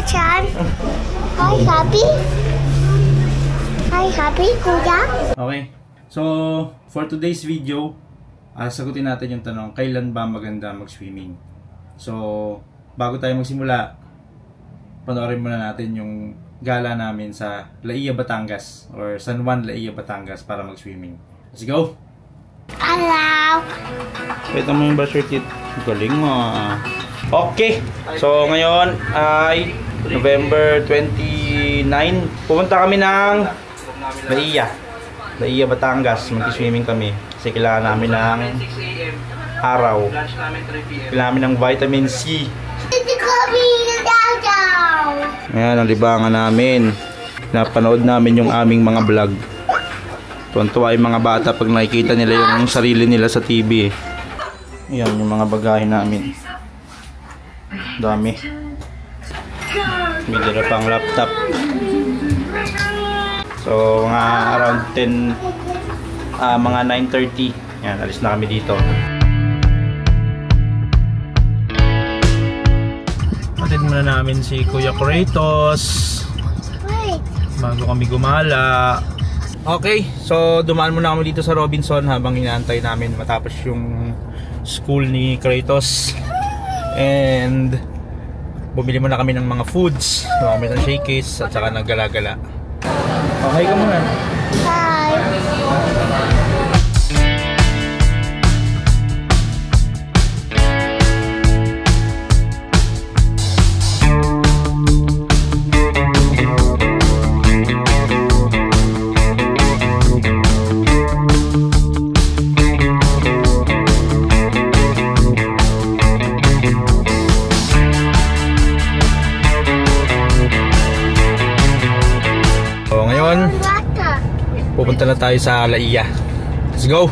Chan. Hi, Happy. Hi, Happy, Kuya. Okay. So, for today's video, sagutin natin yung tanong, kailan ba maganda mag-swimming? So, bago tayo magsimula, panoorin muna natin yung gala namin sa Laia, Batangas or San Juan, Laia, Batangas para mag-swimming. Let's go! Hello. Pwede mo yung brush your teeth. Galing mo. Okay. So, ngayon ay November 29. Pumunta kami ng Laia, Batangas. Mag-swimming kami. Kasi kailangan namin ng araw. Kailangan namin ng vitamin C. Ayan ang libangan namin. Napanood namin yung aming mga vlog. Tuwan-tuwa yung mga bata pag nakikita nila yung sarili nila sa TV. Ayan yung mga bagahe namin. Dami. May dala pang laptop. So mga around 10, mga 9:30. Ayan, alis na kami dito. Patid muna namin si Kuya Kratos bago kami gumala. Okay, so dumaan muna kami dito sa Robinson habang inaantay namin matapos yung school ni Kratos. And bumili muna kami ng mga foods. Kami ng shakies at saka naggala-gala. Okay ka muna. Hi. Pupunta na tayo sa Laia. Let's go!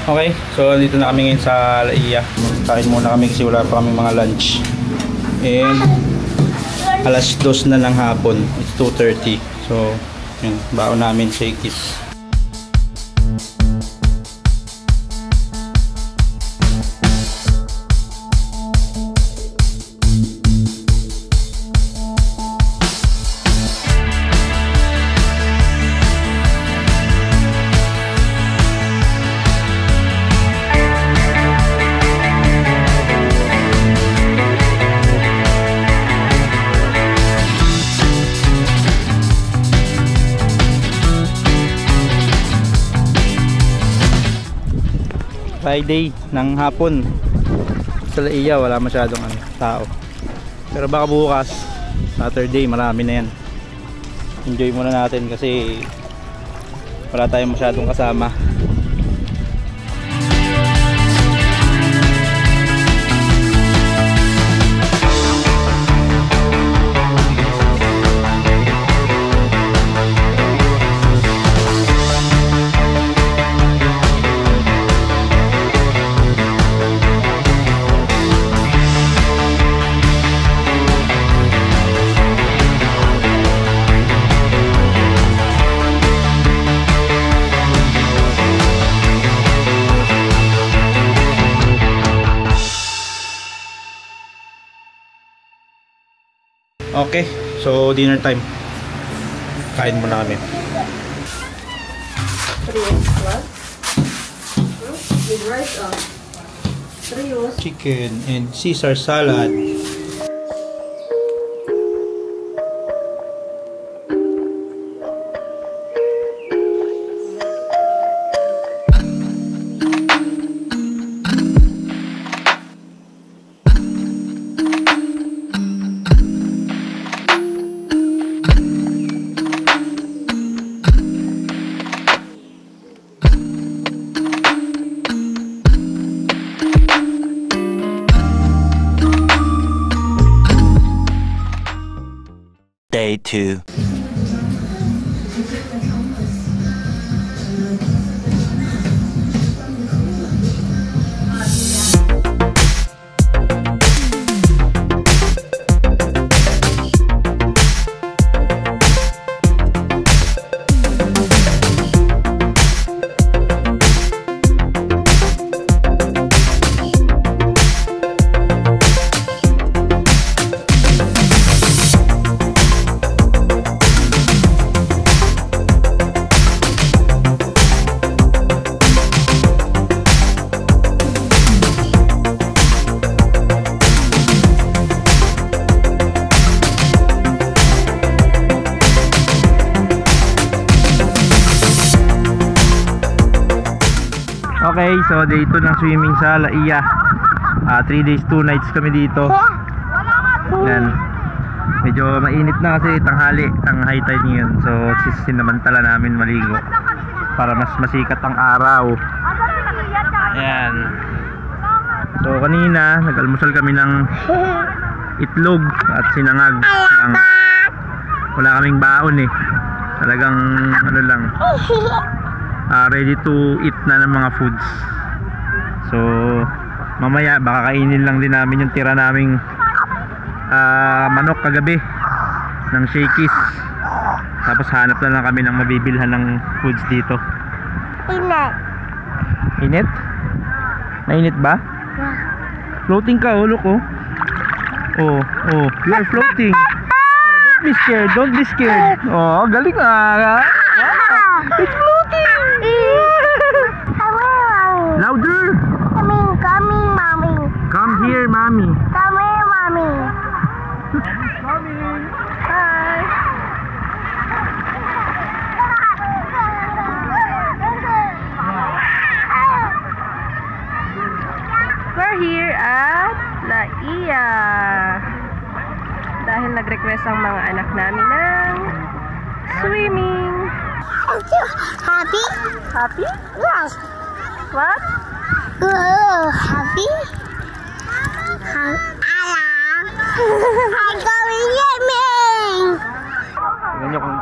Okay, so dito na kami ngayon sa Laia. Kain muna kami kasi wala pa kaming mga lunch. And alas 2 na ng hapon. It's 2:30. So, yun, baon namin shakies. Friday ng hapon sa Laia, wala masyadong tao. Pero baka bukas Saturday marami na yan. Enjoy muna natin kasi wala tayong masyadong kasama. Okay, so dinner time. Kain muna kami. Chicken and Caesar salad. Day 2. Okay, so day 2 ng swimming sa Laia. 3 days 2 nights kami dito. Yan. Medyo mainit na kasi tanghali, ang high tide ngayon. So sinamantala namin maligo para mas masikat ang araw. Yan. So kanina nag-almusal kami ng itlog at sinangag lang. Wala kaming baon eh. Talagang ano lang, ready to eat na ng mga foods. So mamaya baka kainin lang din namin yung tira naming manok kagabi ng Shakey's. Tapos hanap na lang kami ng mabibilhan ng foods dito. Init. Init? Mainit ba? Floating ka, oh, look, oh. Oh, you are floating. Don't be scared, don't be scared. Oh, galing ah. It's floating. Louder. Coming, mommy. Come here, mommy. Come here, mommy. Hi! We're here at Laia dahil nag-request ang mga anak namin ng swimming. Happy? Happy? Yes. What? Happy? I'm going swimming. Tingnan nyo kung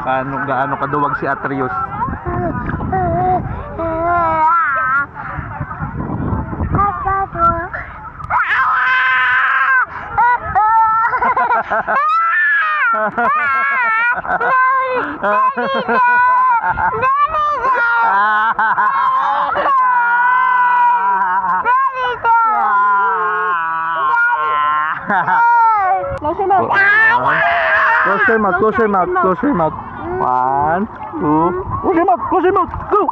gaano kaduwag si Atrius. Close your mouth, close your mouth, close your mouth. 1, 2, close your mouth, close your mouth, go!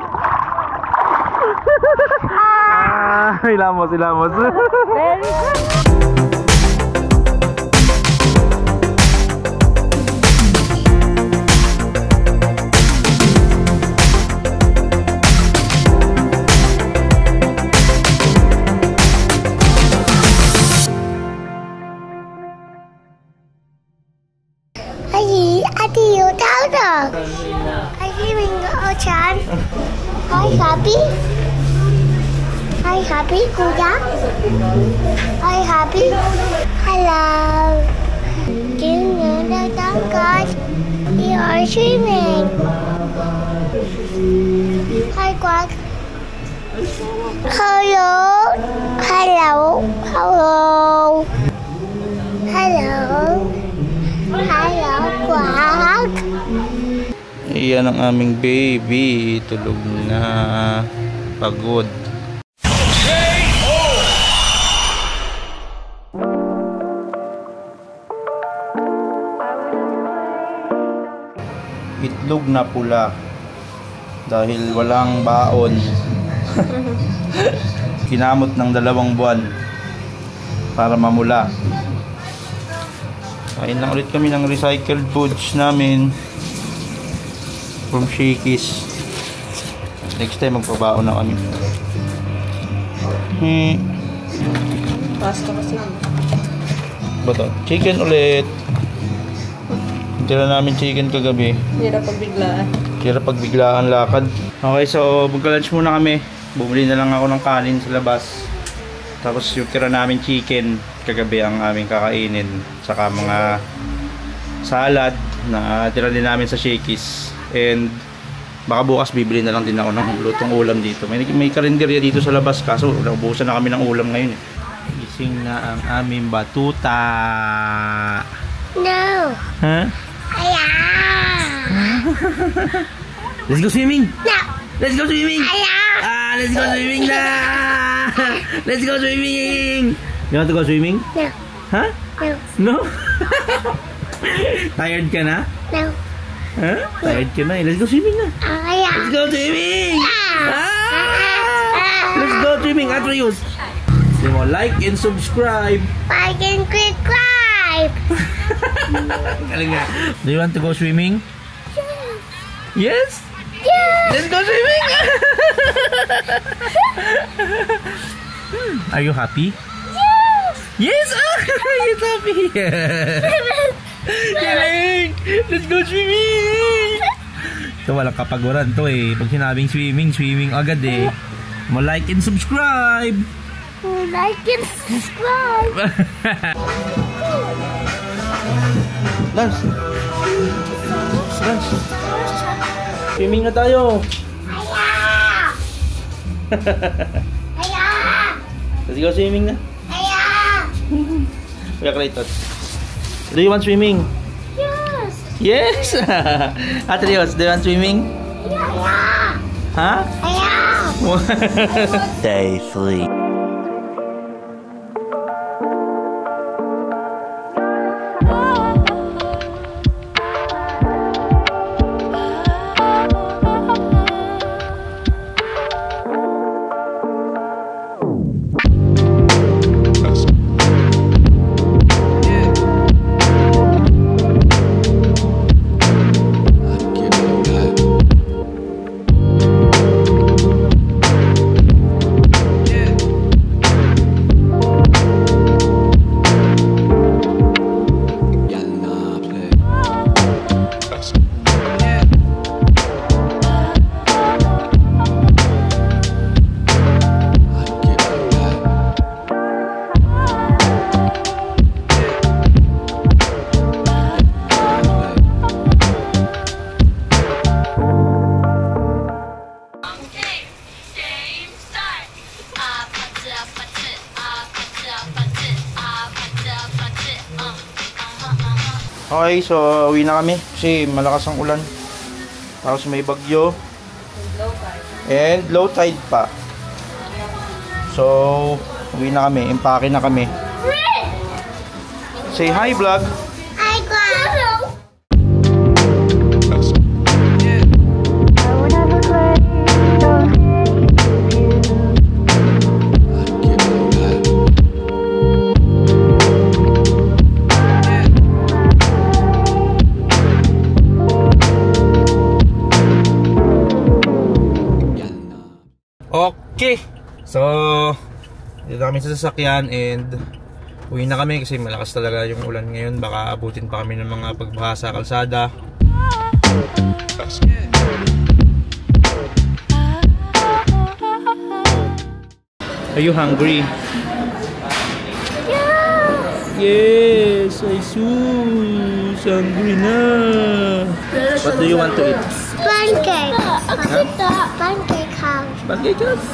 Hilamos. Very good. Ati yêu tháo rồi. Ai khi mình ở chán. Hi happy. Hi happy cô giáo. Hi happy. Hello. Chịu nhớ đâu đón con. You are swimming. Hi quack. Hello. Hello. Hello. Hello. Hello, quack. Iyan ang aming baby. Tulog na. Pagod. Itlog na pula dahil walang baon. Kinamot ng 2 buwan para mamula. Kain lang ulit kami ng recycled foods namin from Shakey's. Next time magpabaon na kami. Pasta kasi. Bato, chicken ulit. Tira namin chicken kagabi. Hirap pagbiglaan. Hirap pagbiglaan lakad. Okay, so magka-lunch muna kami. Bumili na lang ako ng kanin sa labas. Tapos yung tira namin chicken kagabi ang aming kakainin. Saka mga salad. na tira din namin sa Shakey's. And baka bukas bibili na lang din ako ng lutong ulam dito. May karinderya dito sa labas, kaso naubusan na kami ng ulam ngayon. Gising na ang aming batuta. No. Huh? Aya. Let's go swimming. No. Let's go swimming. Aya. Let's go swimming na. Let's go swimming. You want to go swimming? No. Huh? No. No? Tired ka na? No. Huh? Tired ka na eh. Let's go swimming na. Aya. Let's go swimming. Let's go swimming. Atrius. Like and subscribe. Like and subscribe. Galing nga. Do you want to go swimming? Yes? Yes. Let's go swimming! Are you happy? Yes! You're happy! Galing! Let's go swimming! Ito walang kapaguran to eh. Pag sinabing swimming, swimming agad eh. Like and subscribe! Like and subscribe. Lance! Lance! Swimming na tayo! Aya. Let's go swimming na! Aya. Kuya Kratos, do you want swimming? Yes. Yes! Atrios, do you want swimming? Aya. Huh? Aya. Day 3. Okay, so uwi na kami kasi malakas ang ulan. Tapos may bagyo. And low tide pa. So, uwi na kami. Impake na kami. Say hi, vlog. Hi, Grandma. Okay, so dito kami sa sasakyan and uwi na kami kasi malakas talaga yung ulan ngayon. Baka abutin pa kami ng mga pagbaha sa kalsada. Are you hungry? Yes, I sus, hungry na. What do you want to eat? Pancake. Huh? Pancake house. Pancake house?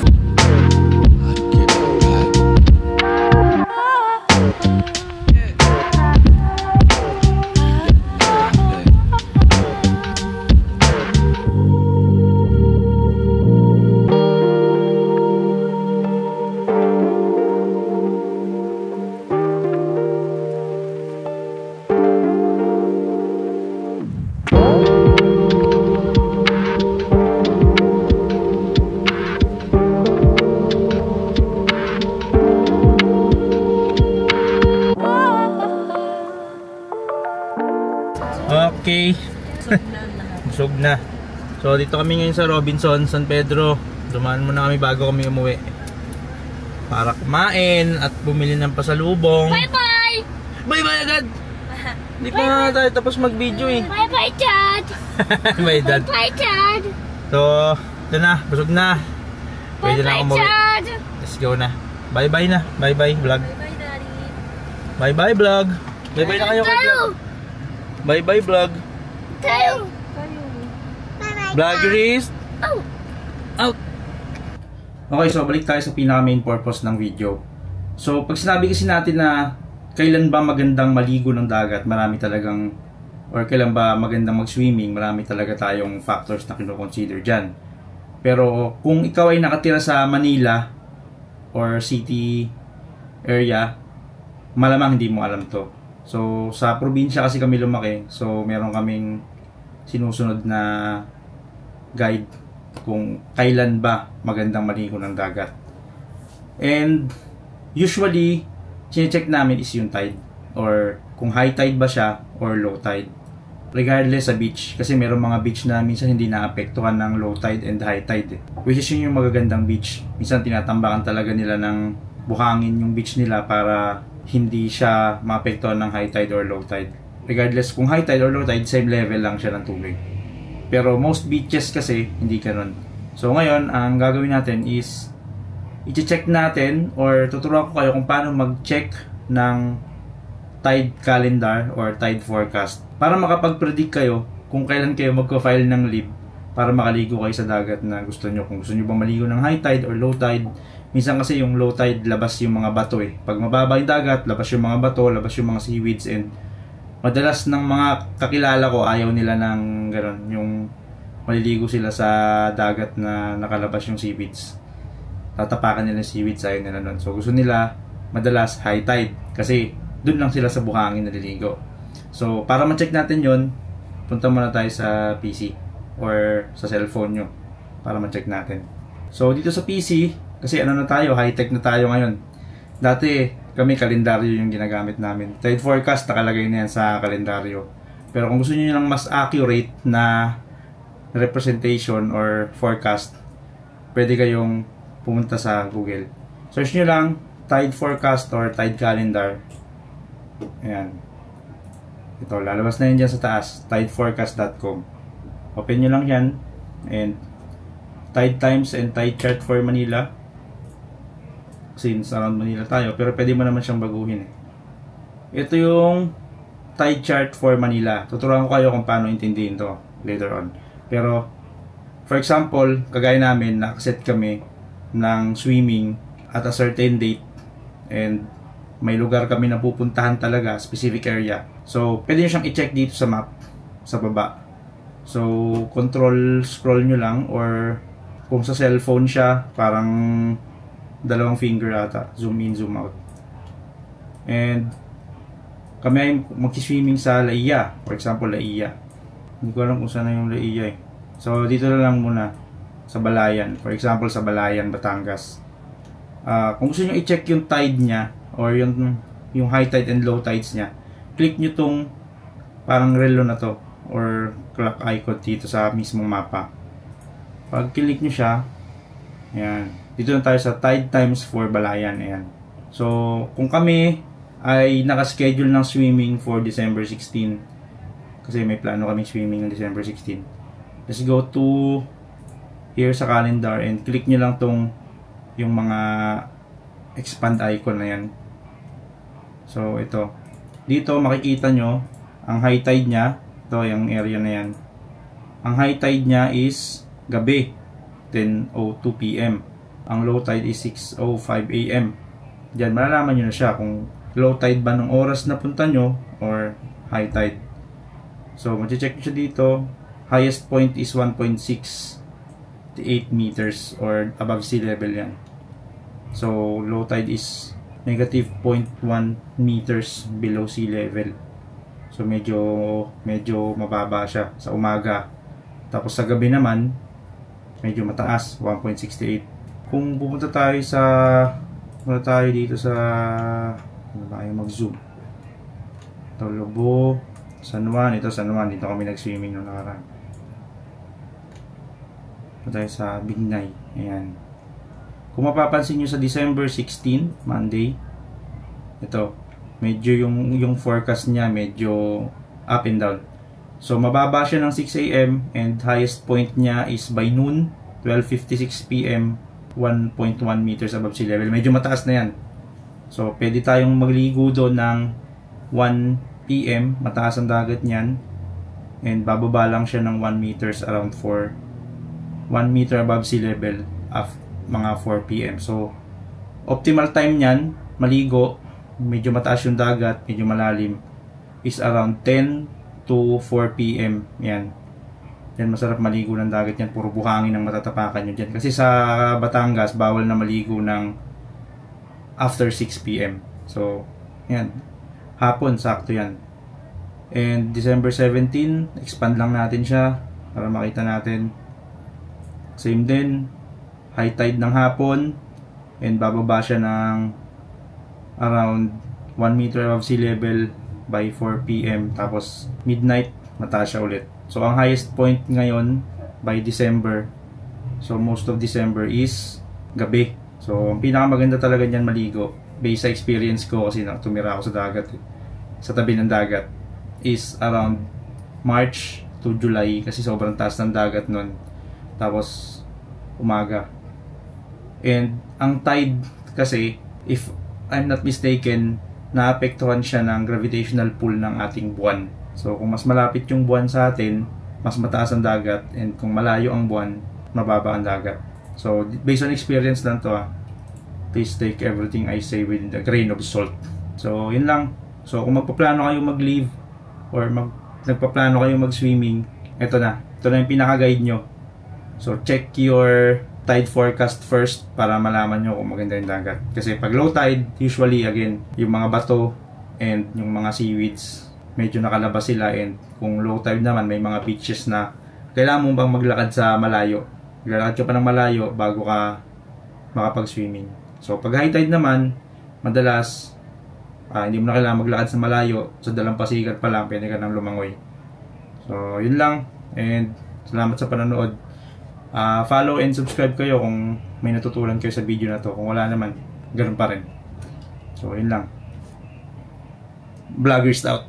Okay. Busog na. So dito kami ngayon sa Robinson, San Pedro. Dumaan muna kami bago kami umuwi para kumain at bumili ng pasalubong. Bye bye. Bye bye agad. Hindi pa nga tayo tapos mag video eh. Bye bye, Dad. Bye dad. Bye, Dad. So ito na, busog na. Pwede na ako umuwi. Dad. Let's go na. Bye bye na. Bye bye vlog. Bye, Daddy. Bye bye vlog. Bye bye na kayo kay vlog. Bye bye vlog. Tayo. Vloggerist. Out. Okay, so balik tayo sa pinaka main purpose ng video. So, pag sinabi kasi natin na kailan ba magandang maligo ng dagat, marami talagang, or kailan ba magandang mag-swimming, marami talaga tayong factors na kino-consider dyan. Pero kung ikaw ay nakatira sa Manila or city area, malamang hindi mo alam to. So, sa probinsya kasi kami lumaki, so meron kaming sinusunod na guide kung kailan ba magandang maligo ng dagat. And usually, chine-check namin is yung tide, or kung high tide ba siya or low tide. Regardless sa beach, kasi meron mga beach na minsan hindi naapektuhan ng low tide and high tide. Which is yun yung magagandang beach. Minsan tinatambakan talaga nila ng buhangin yung beach nila para hindi siya maapektuhan ng high tide or low tide. Regardless kung high tide or low tide, same level lang siya ng tubig. Pero most beaches kasi, hindi ganun. So ngayon, ang gagawin natin is i-check natin or tuturuan ko kayo kung paano mag-check ng tide calendar or tide forecast para makapag-predict kayo kung kailan kayo magko-file ng leave para makaligo kayo sa dagat na gusto nyo. Kung gusto nyo bang maligo ng high tide or low tide. Minsan kasi yung low tide, labas yung mga bato eh. Pag mababa yung dagat, labas yung mga bato, labas yung mga seaweeds, and madalas ng mga kakilala ko ayaw nila ng gano'n, yung maliligo sila sa dagat na nakalabas yung seaweeds. Tatapakan nila yung seaweeds, ayaw nila nun. So gusto nila madalas high tide kasi dun lang sila sa buhangin naliligo. So para ma-check natin yon, punta muna tayo sa PC or sa cellphone nyo para ma-check natin. So dito sa PC, kasi ano na tayo, high-tech na tayo ngayon. Dati kami kalendaryo yung ginagamit namin. Tide forecast nakalagay na yan sa kalendaryo. Pero kung gusto niyo lang mas accurate na representation or forecast, pwede kayong pumunta sa Google. Search nyo lang tide forecast or tide calendar. Ayan. Ito, lalabas na yun dyan sa taas. tideforecast.com. Open nyo lang yan. And tide times and tide chart for Manila. Since around Manila tayo, pero pwede mo naman siyang baguhin eh. Ito yung tide chart for Manila. Tuturuan ko kayo kung paano intindihin to later on. Pero for example, kagaya namin, nakaset kami ng swimming at a certain date and may lugar kami na pupuntahan talaga, specific area. So pwede nyo siyang i-check dito sa map sa baba. So control scroll nyo lang, or kung sa cellphone siya, parang dalawang finger ata, zoom in, zoom out. And kami ay mag-swimming sa Laia, for example Laia. Hindi ko alam kung saan na yung Laia eh. So dito na lang muna sa Balayan, for example sa Balayan, Batangas. Kung gusto nyo i-check yung tide nya or yung high tide and low tides nya, click nyo tong parang relo na to or clock icon dito sa mismong mapa. Pag click nyo siya, ayan, dito na tayo sa tide times for Balayan. Ayan. So, kung kami ay nakaschedule ng swimming for December 16, kasi may plano kami swimming ng December 16, let's go to here sa calendar and click nyo lang tong yung mga expand icon na yan. So, ito. Dito makikita nyo ang high tide nya. Ito, yung area na yan. Ang high tide nya is gabi, 10:02 PM. Ang low tide is 6:05 AM. Diyan, malalaman nyo na siya kung low tide ba ng oras na punta nyo or high tide. So, mag-check nyo siya dito. Highest point is 1.68 meters or above sea level yan. So, low tide is negative 0.1 meters below sea level. So, medyo mababa siya sa umaga. Tapos sa gabi naman, medyo mataas, 1.68. Kung pupunta tayo dito sa ano tayo mag-zoom. Ito, Lobo, San Juan. Ito, San Juan. Dito kami nag-swimming noong nakaraan. Ito tayo sa Bignay. Ayan. Kung mapapansin nyo sa December 16, Monday, ito, medyo yung forecast niya medyo up and down. So, mababa siya ng 6 AM and highest point niya is by noon, 12:56 PM, 1.1 meters above sea level. Medyo mataas na yan. So, pwede tayong magligo doon ng 1 PM. Mataas ang dagat niyan. and bababa lang siya ng 1 meters around 1 meter above sea level mga 4 p.m. So optimal time niyan maligo, medyo mataas yung dagat, medyo malalim, is around 10 to 4 p.m. Yan masarap maligo ng dagat yan, puro buhangin ang matatapakan nyo dyan. Kasi sa Batangas bawal na maligo ng after 6 p.m. So yan, hapon sakto yan. And December 17, expand lang natin siya para makita natin. Same din, high tide ng hapon, and bababa siya ng around 1 meter above sea level by 4 p.m. Tapos midnight, mataas siya ulit. So ang highest point ngayon by December, so most of December is gabi. So ang pinakamaganda talaga niyan maligo, based sa experience ko kasi tumira ako sa dagat, sa tabi ng dagat, is around March to July kasi sobrang taas ng dagat nun. Tapos umaga. And ang tide kasi, if I'm not mistaken, naapektuhan siya ng gravitational pull ng ating buwan. So kung mas malapit yung buwan sa atin, mas mataas ang dagat, and kung malayo ang buwan, mababa ang dagat. So based on experience lang to, please take everything I say with a grain of salt. So yun lang. So kung magpaplano kayo mag-leave or nagpaplano kayo mag-swimming, ito na yung pinaka-guide nyo. So check your tide forecast first para malaman nyo kung maganda yung dagat. Kasi pag low tide, usually again, yung mga bato and yung mga seaweeds, medyo nakalabas sila, and kung low tide naman, may mga beaches na kailangan mo bang maglakad sa malayo. Maglalakad ka pa ng malayo bago ka makapag-swimming. So pag high tide naman, madalas hindi mo na kailangan maglakad sa malayo, sa dalampasigan pa lang, pwede ka nang lumangoy. So yun lang, and salamat sa panonood. Follow and subscribe kayo kung may natutunan kayo sa video na to. Kung wala naman, ganun pa rin. So yun lang. Vloggers out.